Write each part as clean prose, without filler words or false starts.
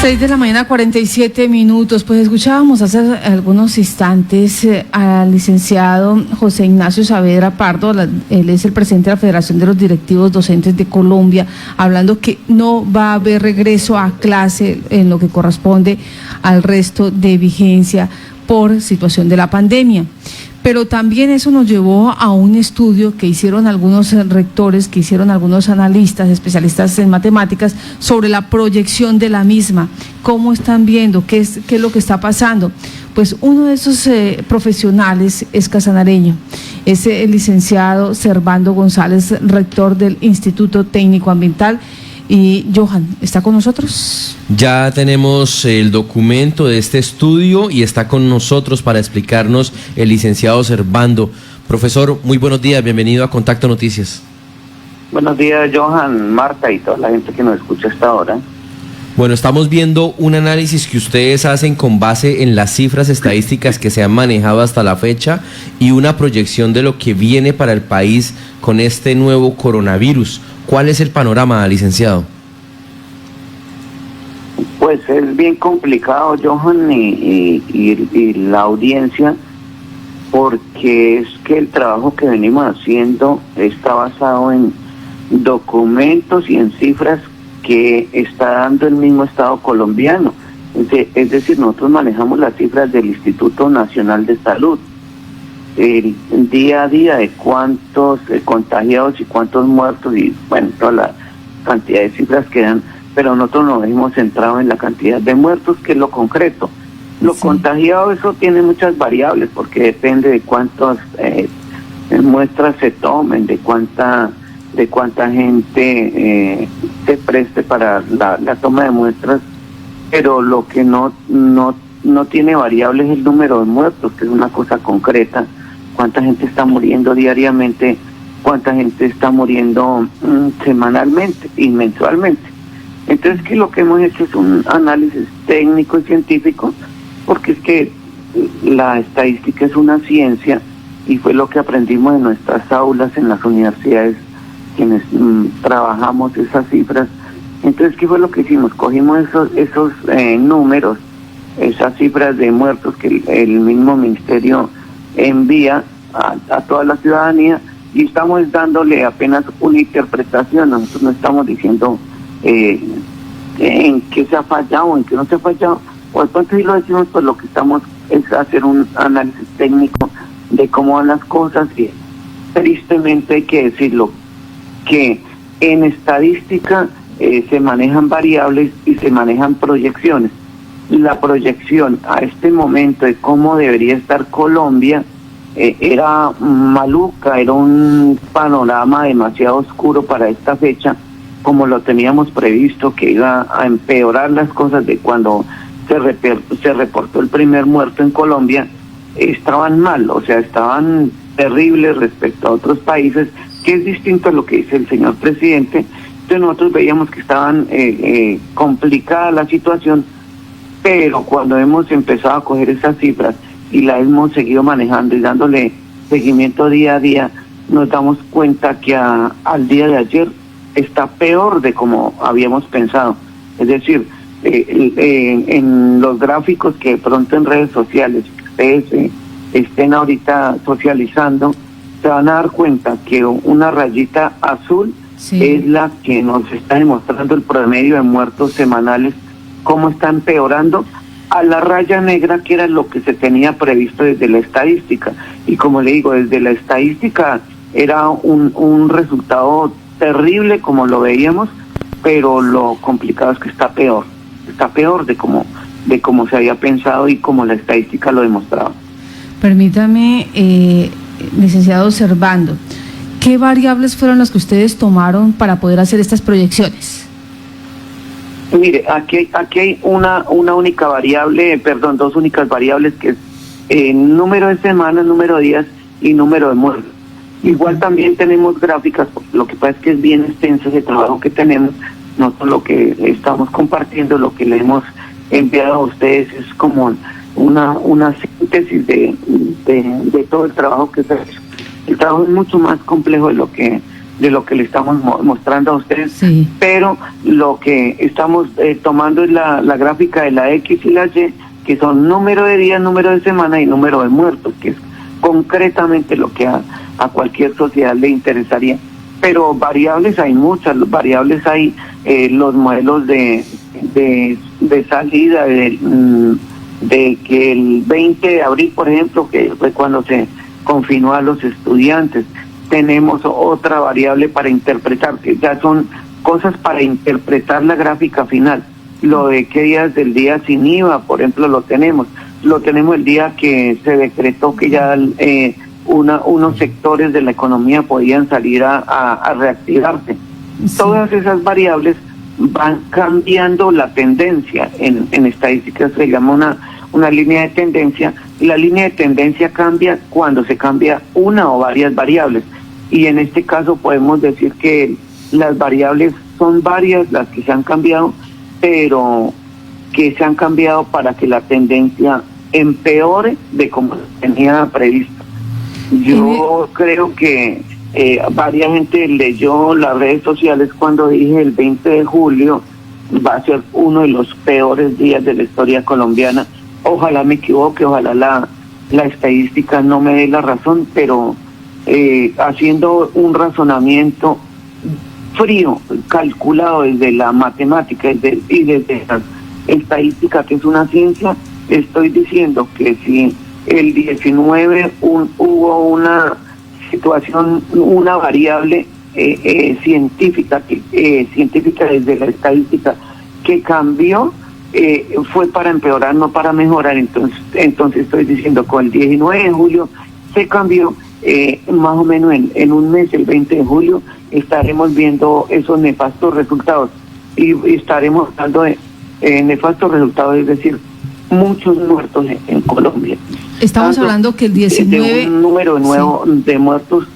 6 de la mañana, 47 minutos. Pues escuchábamos hace algunos instantes al licenciado José Ignacio Saavedra Pardo, él es el presidente de la Federación de los Directivos Docentes de Colombia, hablando que no va a haber regreso a clase en lo que corresponde al resto de vigencia por situación de la pandemia. Pero también eso nos llevó a un estudio que hicieron algunos rectores, que hicieron algunos analistas, especialistas en matemáticas, sobre la proyección de la misma. ¿Cómo están viendo? ¿Qué es lo que está pasando? Pues uno de esos profesionales es casanareño, es el licenciado Servando González, rector del Instituto Técnico Ambiental. Y Johan, ¿está con nosotros? Ya tenemos el documento de este estudio y está con nosotros para explicarnos el licenciado Servando. Profesor, muy buenos días, bienvenido a Contacto Noticias. Buenos días, Johan, Marta y toda la gente que nos escucha hasta ahora. Bueno, estamos viendo un análisis que ustedes hacen con base en las cifras estadísticas que se han manejado hasta la fecha y una proyección de lo que viene para el país con este nuevo coronavirus. ¿Cuál es el panorama, licenciado? Pues es bien complicado, Johan, y la audiencia, porque es que el trabajo que venimos haciendo está basado en documentos y en cifras que está dando el mismo Estado colombiano. Es decir, nosotros manejamos las cifras del Instituto Nacional de Salud, el día a día de cuántos contagiados y cuántos muertos y bueno, toda la cantidad de cifras que dan, pero nosotros nos hemos centrado en la cantidad de muertos, que es lo concreto. Lo contagiado, eso tiene muchas variables, porque depende de cuántas muestras se tomen, de cuánta gente se preste para la toma de muestras, pero lo que no tiene variables es el número de muertos, que es una cosa concreta. Cuánta gente está muriendo diariamente, cuánta gente está muriendo semanalmente y mensualmente. Entonces, que lo que hemos hecho es un análisis técnico y científico, porque es que la estadística es una ciencia y fue lo que aprendimos en nuestras aulas, en las universidades, quienes trabajamos esas cifras. Entonces, ¿qué fue lo que hicimos? Cogimos esos números, esas cifras de muertos que el mismo ministerio envía a toda la ciudadanía, y estamos dándole apenas una interpretación. Nosotros no estamos diciendo en qué se ha fallado, en qué no se ha fallado, o de pronto si lo decimos, pues lo que estamos es hacer un análisis técnico de cómo van las cosas, y tristemente hay que decirlo, que en estadística se manejan variables y se manejan proyecciones. La proyección a este momento de cómo debería estar Colombia era maluca, era un panorama demasiado oscuro para esta fecha, como lo teníamos previsto, que iba a empeorar las cosas de cuando se reportó el primer muerto en Colombia. Estaban mal, o sea, estaban terribles respecto a otros países, que es distinto a lo que dice el señor presidente. Entonces nosotros veíamos que estaban complicada la situación, pero cuando hemos empezado a coger esas cifras y las hemos seguido manejando y dándole seguimiento día a día, nos damos cuenta que al día de ayer está peor de como habíamos pensado. Es decir, en los gráficos que de pronto en redes sociales ustedes estén ahorita socializando, se van a dar cuenta que una rayita azul es la que nos está demostrando el promedio de muertos semanales, cómo está empeorando, a la raya negra, que era lo que se tenía previsto desde la estadística. Y como le digo, desde la estadística era un resultado terrible como lo veíamos, pero lo complicado es que está peor de como se había pensado y como la estadística lo demostraba. Permítame, licenciado Servando, ¿qué variables fueron las que ustedes tomaron para poder hacer estas proyecciones? Mire, aquí hay una única variable, dos únicas variables, que es número de semanas, número de días y número de muertos. Igual también tenemos gráficas, lo que pasa es que es bien extenso ese trabajo que tenemos. Nosotros lo que estamos compartiendo, lo que le hemos enviado a ustedes es como una síntesis de todo el trabajo que se ha hecho. El trabajo es mucho más complejo de lo que lo que le estamos mostrando a ustedes, Sí. pero lo que estamos tomando es la gráfica de la X y la Y, que son número de días, número de semana y número de muertos, que es concretamente lo que a cualquier sociedad le interesaría. Pero variables hay muchas, variables hay los modelos de salida, de que el 20 de abril, por ejemplo, que fue cuando se confinó a los estudiantes, tenemos otra variable para interpretar, que ya son cosas para interpretar la gráfica final. Lo de qué días del día sin IVA, por ejemplo, lo tenemos el día que se decretó que ya unos sectores de la economía podían salir a reactivarse. Sí. Todas esas variables van cambiando la tendencia. En estadística se llama una línea de tendencia, y la línea de tendencia cambia cuando se cambia una o varias variables, y en este caso podemos decir que las variables son varias las que se han cambiado, pero que se han cambiado para que la tendencia empeore de como tenía previsto. Yo creo que varias gente leyó las redes sociales cuando dije el 20 de julio va a ser uno de los peores días de la historia colombiana. Ojalá me equivoque, ojalá la estadística no me dé la razón, pero haciendo un razonamiento frío, calculado desde la matemática y desde la estadística, que es una ciencia, estoy diciendo que si el 19 hubo una situación, una variable científica desde la estadística que cambió, fue para empeorar, no para mejorar. Entonces estoy diciendo con el 19 de julio se cambió, más o menos en un mes, el 20 de julio, estaremos viendo esos nefastos resultados, y estaremos hablando de nefastos resultados, es decir, muchos muertos en Colombia. Estamos hablando que el 19... de un número nuevo de muertos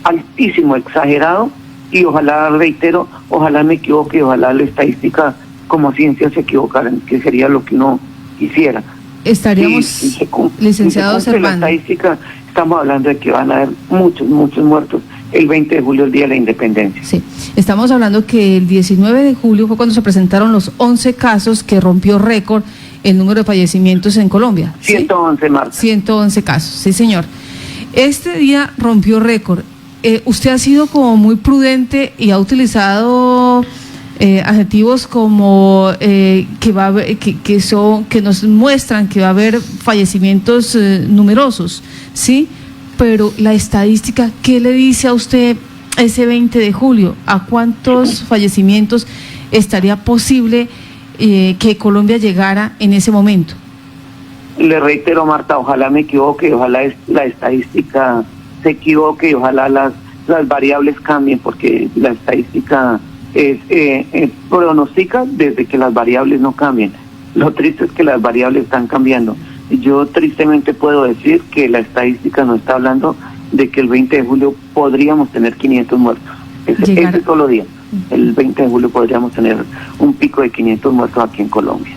altísimo, exagerado, y ojalá, reitero, ojalá me equivoque, ojalá la estadística como ciencia se equivocaran, que sería lo que uno quisiera. Estaríamos, licenciado Servando. La estadística, estamos hablando de que van a haber muchos muertos el 20 de julio, el Día de la Independencia. Sí, estamos hablando que el 19 de julio fue cuando se presentaron los 11 casos que rompió récord el número de fallecimientos en Colombia. 111, ¿sí? Marta. 111 casos, sí señor. Este día rompió récord. Usted ha sido como muy prudente y ha utilizado adjetivos como que va a haber, que nos muestran que va a haber fallecimientos numerosos, ¿sí? Pero la estadística, ¿qué le dice a usted ese 20 de julio? ¿A cuántos fallecimientos estaría posible que Colombia llegara en ese momento? Le reitero, Marta, ojalá me equivoque, ojalá la estadística se equivoque y ojalá las variables cambien, porque la estadística pronostica desde que las variables no cambien. Lo triste es que las variables están cambiando. Yo tristemente puedo decir que la estadística nos está hablando de que el 20 de julio podríamos tener 500 muertos. Ese solo día. El 20 de julio podríamos tener un pico de 500 muertos aquí en Colombia.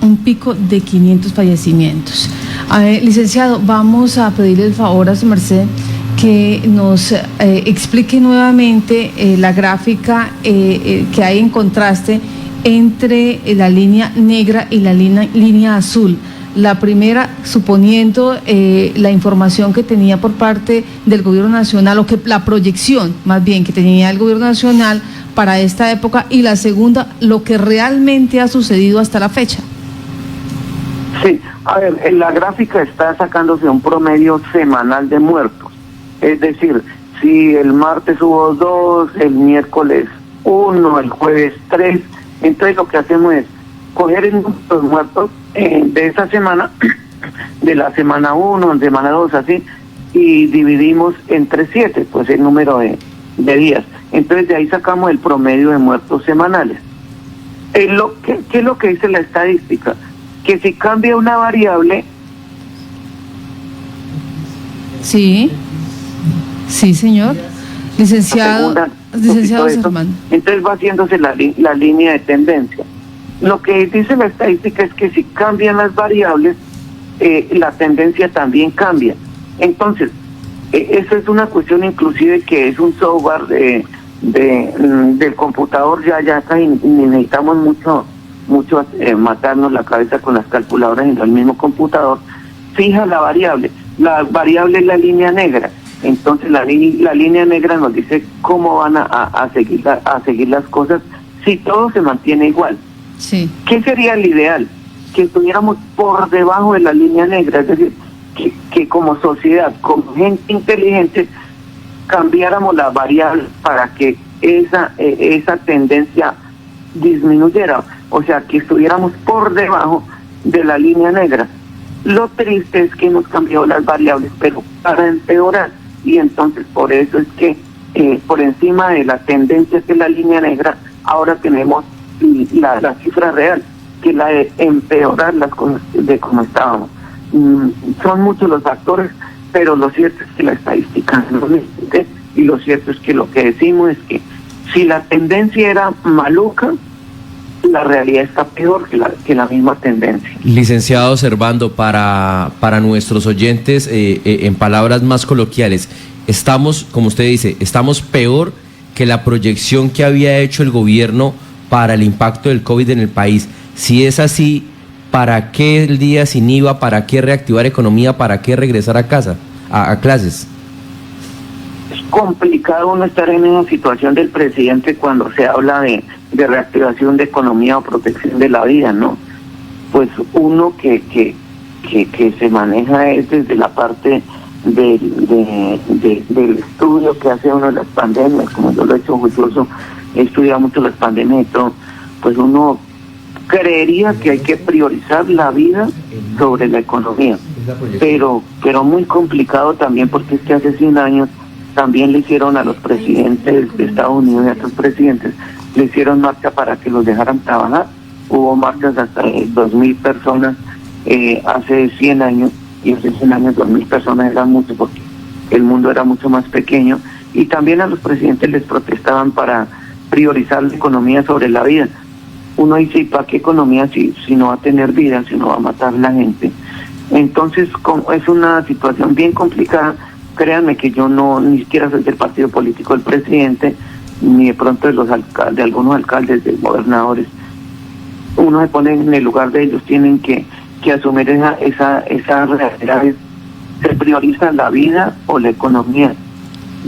Un pico de 500 fallecimientos. A ver, licenciado, vamos a pedirle el favor a su merced que nos explique nuevamente la gráfica que hay en contraste entre la línea negra y la línea azul. La primera, suponiendo la información que tenía por parte del gobierno nacional, o que la proyección más bien que tenía el gobierno nacional para esta época, y la segunda, lo que realmente ha sucedido hasta la fecha. Sí, a ver, en la gráfica está sacándose un promedio semanal de muertos. Es decir, si el martes hubo 2, el miércoles 1, el jueves 3, entonces lo que hacemos es coger el número de muertos de esa semana, de la semana 1, semana 2, así, y dividimos entre 7, pues el número de días. Entonces de ahí sacamos el promedio de muertos semanales. ¿Qué es lo que dice la estadística? Que si cambia una variable... Sí, señor. Licenciado Servando. Entonces va haciéndose la línea de tendencia. Lo que dice la estadística es que si cambian las variables, la tendencia también cambia. Entonces, eso es una cuestión inclusive que es un software del computador ya casi ni necesitamos mucho matarnos la cabeza con las calculadoras en el mismo computador. Fija la variable es la línea negra. Entonces la línea negra nos dice cómo van a seguir las cosas si todo se mantiene igual. Sí. ¿Qué sería el ideal? Que estuviéramos por debajo de la línea negra, es decir, que como sociedad, como gente inteligente, cambiáramos la variable para que esa tendencia disminuyera, o sea, que estuviéramos por debajo de la línea negra. Lo triste es que hemos cambiado las variables, pero para empeorar, y entonces por eso es que por encima de la tendencia que es la línea negra, ahora tenemos la cifra real, que es la de empeorar las cosas de como estábamos. Son muchos los factores, pero lo cierto es que la estadística no miente, y lo cierto es que lo que decimos es que si la tendencia era maluca, la realidad está peor que la misma tendencia. Licenciado Servando, para nuestros oyentes, en palabras más coloquiales, estamos, como usted dice, estamos peor que la proyección que había hecho el gobierno para el impacto del COVID en el país. Si es así, ¿para qué el día sin IVA? ¿Para qué reactivar economía? ¿Para qué regresar a casa, a clases? Es complicado uno estar en una situación del presidente cuando se habla de reactivación de economía o protección de la vida, ¿no? Pues uno que se maneja es desde la parte del estudio que hace uno de las pandemias, como yo lo he hecho juicioso, he estudiado mucho las pandemias y todo, pues uno creería que hay que priorizar la vida sobre la economía, pero muy complicado también, porque es que hace 100 años también le hicieron a los presidentes de Estados Unidos y a otros presidentes, le hicieron marcha para que los dejaran trabajar. Hubo marchas hasta de 2.000 personas hace 100 años, y hace 100 años 2.000 personas eran mucho porque el mundo era mucho más pequeño, y también a los presidentes les protestaban para priorizar la economía sobre la vida. Uno dice, ¿y para qué economía si no va a tener vida, si no va a matar la gente? Entonces es una situación bien complicada. Créanme que yo ni siquiera soy del partido político del presidente, ni de pronto de algunos alcaldes, de gobernadores. Uno se pone en el lugar de ellos, tienen que asumir esa realidad. ¿Se prioriza la vida o la economía?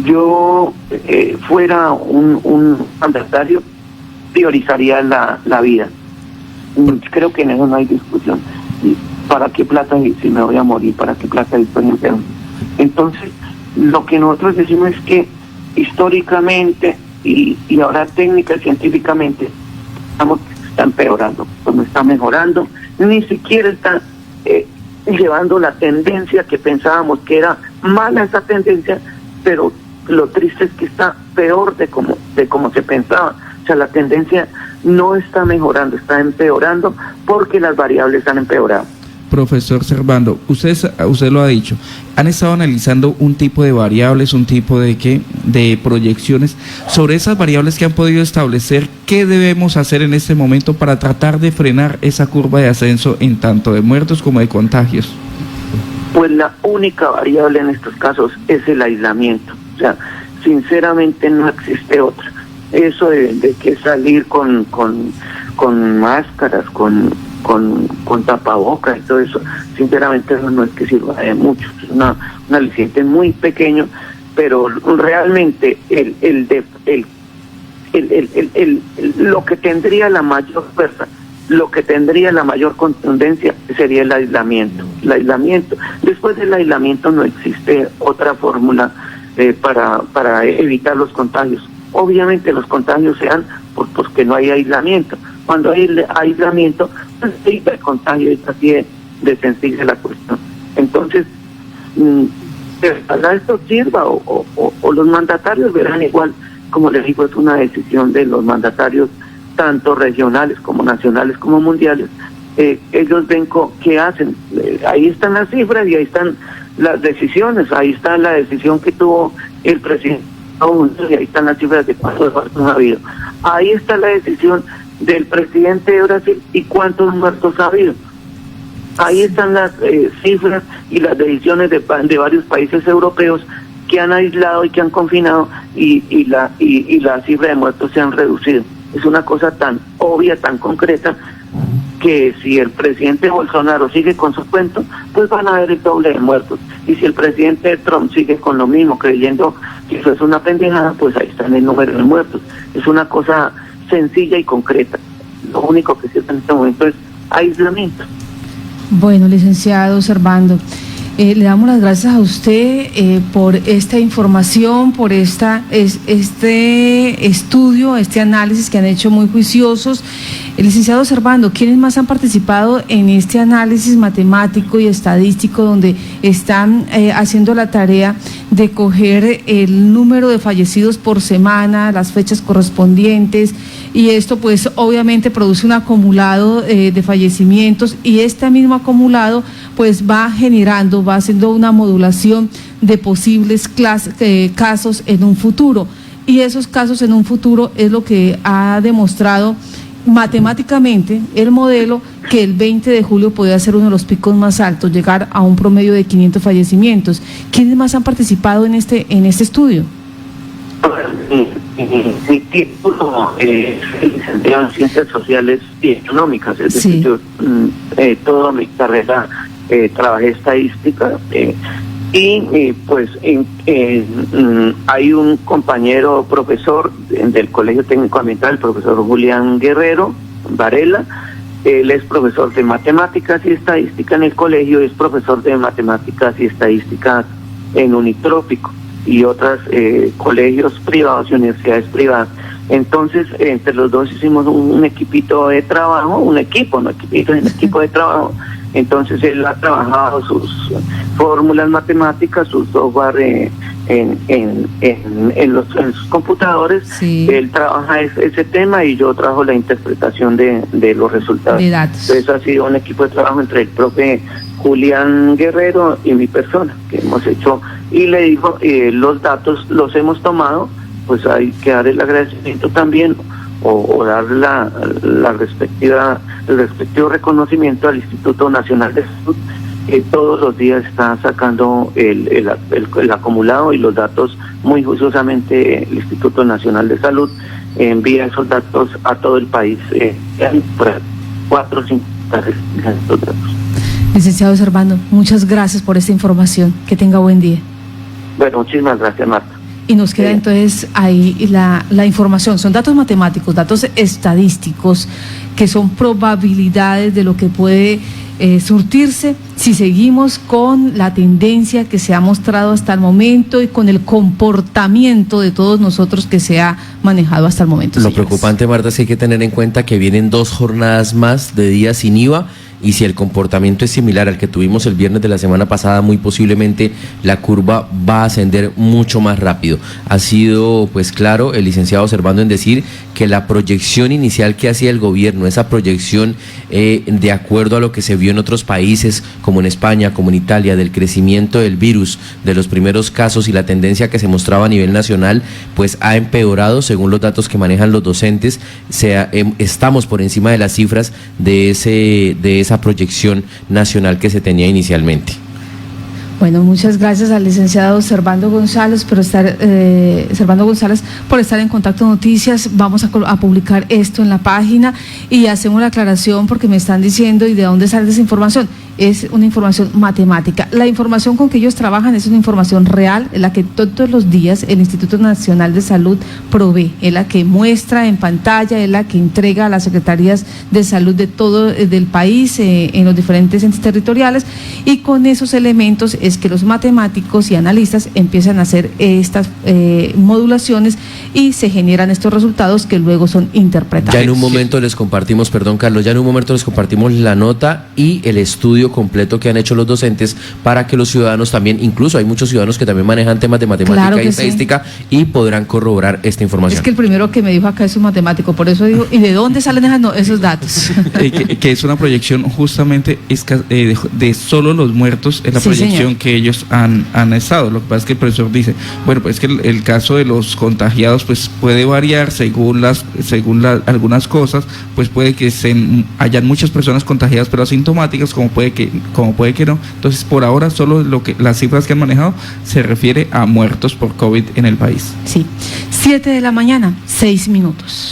Yo, fuera un mandatario, priorizaría la vida. Creo que en eso no hay discusión. ¿Para qué plata si me voy a morir? ¿Para qué plata estoy enfermo? Entonces, lo que nosotros decimos es que históricamente y ahora técnica y científicamente está empeorando, pues no está mejorando, ni siquiera está llevando la tendencia que pensábamos que era mala esa tendencia, pero lo triste es que está peor de como se pensaba. O sea, la tendencia no está mejorando, está empeorando porque las variables han empeorado. Profesor Servando, usted lo ha dicho, han estado analizando un tipo de variables, un tipo de proyecciones. Sobre esas variables que han podido establecer, ¿qué debemos hacer en este momento para tratar de frenar esa curva de ascenso en tanto de muertos como de contagios? Pues la única variable en estos casos es el aislamiento. O sea, sinceramente no existe otra. Eso de que salir con máscaras, con tapabocas y todo eso, sinceramente eso no es que sirva de mucho. Es un aliciente muy pequeño, pero realmente lo que tendría la mayor fuerza, lo que tendría la mayor contundencia sería el aislamiento. Después del aislamiento no existe otra fórmula para evitar los contagios. Obviamente los contagios se dan porque no hay aislamiento. Cuando hay aislamiento, pues se evita el contagio, es así de sencilla la cuestión. Entonces, para esto sirva o los mandatarios verán igual, como les digo, es una decisión de los mandatarios, tanto regionales como nacionales como mundiales. Ellos ven qué hacen. Ahí están las cifras y ahí están las decisiones. Ahí está la decisión que tuvo el presidente y ahí están las cifras de cuántos muertos ha habido. Ahí está la decisión del presidente de Brasil y cuántos muertos ha habido. Ahí están las cifras y las decisiones de varios países europeos que han aislado y que han confinado y la cifra de muertos se han reducido. Es una cosa tan obvia, tan concreta, que si el presidente Bolsonaro sigue con su cuento, pues van a haber el doble de muertos. Y si el presidente Trump sigue con lo mismo, creyendo que eso es una pendejada, pues ahí está el número de muertos. Es una cosa sencilla y concreta. Lo único que sirve en este momento es aislamiento. Bueno, licenciado Servando, le damos las gracias a usted por esta información, por este estudio, este análisis que han hecho muy juiciosos. Licenciado Servando, ¿quiénes más han participado en este análisis matemático y estadístico donde están haciendo la tarea de coger el número de fallecidos por semana, las fechas correspondientes? Y esto pues obviamente produce un acumulado de fallecimientos, y este mismo acumulado pues va generando, va haciendo una modulación de posibles casos en un futuro, y esos casos en un futuro es lo que ha demostrado matemáticamente el modelo, que el 20 de julio podía ser uno de los picos más altos, llegar a un promedio de 500 fallecimientos. ¿Quiénes más han participado en este estudio? Mi título es licenciado en Ciencias Sociales y Económicas, es decir, yo toda mi carrera trabajé estadística, pues hay un compañero profesor del Colegio Técnico Ambiental, el profesor Julián Guerrero Varela. Él es profesor de matemáticas y estadística en el colegio, es profesor de matemáticas y estadística en Unitrópico y otros colegios privados y universidades privadas. Entonces, entre los dos hicimos un equipito de trabajo, un equipo de trabajo. Entonces, él ha trabajado sus fórmulas matemáticas, sus software en sus computadores. Sí. Él trabaja ese tema y yo trabajo la interpretación de los resultados. De datos. Entonces, ha sido un equipo de trabajo entre el profe Julián Guerrero y mi persona, que hemos hecho, y le digo, los datos los hemos tomado, pues hay que dar el agradecimiento también, o dar el respectivo reconocimiento al Instituto Nacional de Salud, que todos los días está sacando el acumulado y los datos muy juiciosamente. El Instituto Nacional de Salud envía esos datos a todo el país, 4 o 5 estos datos. Licenciado Servando, muchas gracias por esta información. Que tenga buen día. Bueno, muchísimas gracias, Marta. Y nos queda entonces ahí la información. Son datos matemáticos, datos estadísticos, que son probabilidades de lo que puede surtirse si seguimos con la tendencia que se ha mostrado hasta el momento y con el comportamiento de todos nosotros que se ha manejado hasta el momento. Lo preocupante, Marta, es que hay que tener en cuenta que vienen 2 jornadas más de días sin IVA, y si el comportamiento es similar al que tuvimos el viernes de la semana pasada, muy posiblemente la curva va a ascender mucho más rápido. Ha sido pues claro el licenciado Servando en decir que la proyección inicial que hacía el gobierno, esa proyección de acuerdo a lo que se vio en otros países como en España, como en Italia, del crecimiento del virus, de los primeros casos y la tendencia que se mostraba a nivel nacional, pues ha empeorado según los datos que manejan los docentes. Estamos por encima de las cifras de esa proyección nacional que se tenía inicialmente. Bueno, muchas gracias al licenciado Servando González por estar en Contacto Noticias. Vamos a publicar esto en la página y hacemos la aclaración porque me están diciendo ¿y de dónde sale esa información? Es una información matemática. La información con que ellos trabajan es una información real, en la que todos los días el Instituto Nacional de Salud provee, es la que muestra en pantalla, es la que entrega a las secretarías de salud de todo del país, en los diferentes entes territoriales, y con esos elementos es que los matemáticos y analistas empiezan a hacer estas modulaciones y se generan estos resultados que luego son interpretados. Ya en un momento les compartimos, perdón Carlos, la nota y el estudio completo que han hecho los docentes para que los ciudadanos también, incluso hay muchos ciudadanos que también manejan temas de matemática y estadística, y podrán corroborar esta información. Es que el primero que me dijo acá es un matemático, por eso digo, ¿y de dónde salen esos datos? Que es una proyección justamente de solo los muertos, es la proyección que ellos han estado. Lo que pasa es que el profesor dice, bueno, pues que el caso de los contagiados pues puede variar según algunas cosas, pues puede que hayan muchas personas contagiadas pero asintomáticas, como puede que no. Entonces, por ahora solo las cifras que han manejado se refiere a muertos por COVID en el país. Sí, 7 de la mañana, 6 minutos.